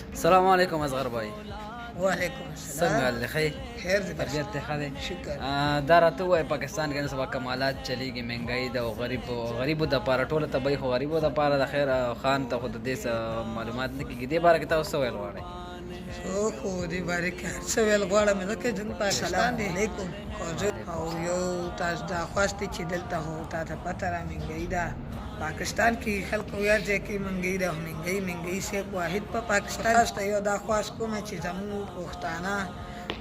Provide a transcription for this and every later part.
السلام عليكم اصغر باي. وعلیکم څنګه السلام. حال خیر؟ خیر دې بس. طبیعت ته ښه دی؟ شکر. دا راته ووایه پاکستان کې نن سبا کمالات چلیږي، مهنګایي ده او غریبو دپاره ټوله طبعي خو غریبو دپاره د خیر خان ته خو د دې څه معلومات نه کېږي. دې باره کې تاسو څه ویل غواړئ؟ زه خو دې باره کې هر څه ویل غواړم ځکه زموږ پاکستان دی. علیکم. او یو تاسو دا خواست دی چې دلته خو تا ته پته را مهنګایي ده. پاکستان کې خلک هر ځای کې مهنګایي ده، مهنګایي صرف واحد په پاکستان ته یو دا خواست کومه چې زموږ پښتانه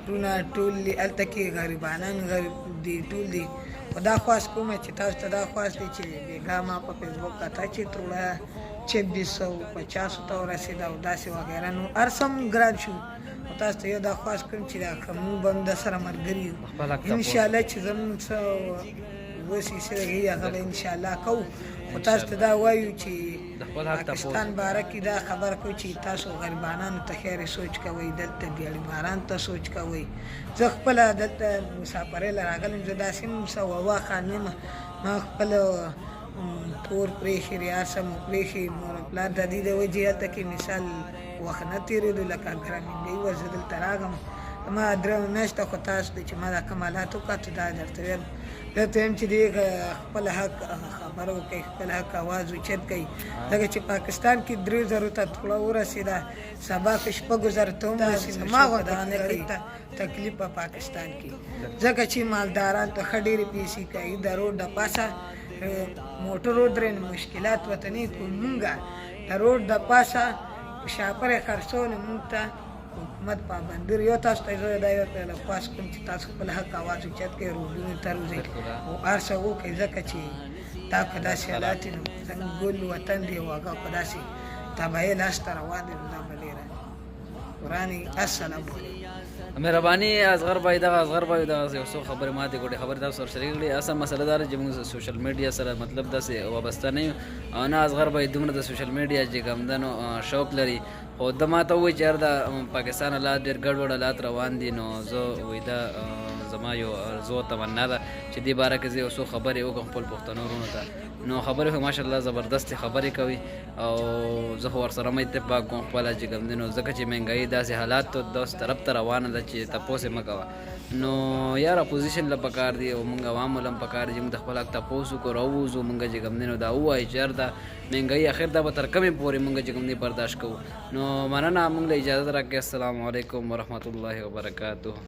وروڼه ټول دي هلته کې غریبانان غریب دي ټول دي. خو دا خواست کومه چې تاسو ته دا خواست دی چې بېګا ما په فیسبوک کته چې تھوڑا 2650 ته ورسېده او داسې وغیره نو هر څه هم ګران شو. خو تاسو ته یو دا خواست کوم چې دا که موږ به هم درسره ملګري یو انشاءالله چې زموږ څه وسي څه هغې هغه به انشاءالله کوو. خو تاسو ته دا وایو چې پاکستان باره کې دا خبره کوو چې تاسو غریبانانو ته خیر سوچ کوئ، دلته بیړیمارانو ته سوچ کوئ. زه خپله دلته مسافرۍ له راغلم، زه داسې هم څه ووا خان یم، ما خپل کور پرېښي ریاض څه مو پرېښي مور پلار د دې د وجې هلته کې مثال وخت نه تېرېدو لکه ګرامینګایي وه. زه دلته راغلم ما 3 میاشته خو تاسو ته چې ما دا کمالات وکتو دا درته ویم. درته ویم چې دې خپل حق خبره وکړئ، خپل حق اواز اوچت کړئ ځکه چې پاکستان کې 3000 ته توړه ورسېده، سبا که 6,000 ته هم رسېده ما ودانه کوي تکلیف په پاکستان کې ځکه چې مالداران ته ښه ډېرې پیسې کوي. د روډ د پاسه موټر ودرېنه مشکلات وطني کوو مونږه د روډ د پاسه شاپرې خرڅونه مونږ ته حکومت پابندي یو تاسو ته زه دا یو خواست کوم چې تاسو خپل حق اواز اوچت کړئ، روډونو ته روځئ او هر څه وکړئ ځکه چې دا په داسې حالات نو زموږ ګل وطن دی او هغه په داسې تباهۍ لاسته روان دی نو دا به ډېره ورانې. السلام علیکم. مهرباني اصغر بھائی دغه اصغر بھائی دغه یو څو خبرې ما دې ګوډې خبرې تاسو سره شریک کړې. اصل مسله دا ده چې موږ سوشل میډیا سره مطلب داسې وابسته نه یو او نه اصغر بھائی دومره د سوشل میډیا چې کوم ده نو شوق لري. خو ده ما ته ووایي چې هر د پاکستان حالات ډېر ګډوډ حالات روان دي نو زه وایي دا زما یو ارزو او تمنا ده چې دې باره کې زه یو څو خبرې وکړم خپل پښتنو وروڼو ته. نو خبرې خو ماشاءالله زبردستې خبرې کوي او زه خو ورسره هم اتفاق کوم خپله چې کوم دی نو ځکه چې مهنګایي داسې حالاتو داسې طرف ته روانه ده چې تپوس یې مه کوه. نو یار اپوزیشن له پکار دی او موږ عوامو له هم پکار دي چې موږ د خپل حق تپوس وکړو راووځو موږ چې کوم دی نو دا ووایو چې یار دا مهنګایي اخر دا به تر کومې پورې موږ چې کوم دی برداشت کوو. نو مننه موږ له اجازت راکړئ. السلام علیکم ورحمت الله وبرکاتہ.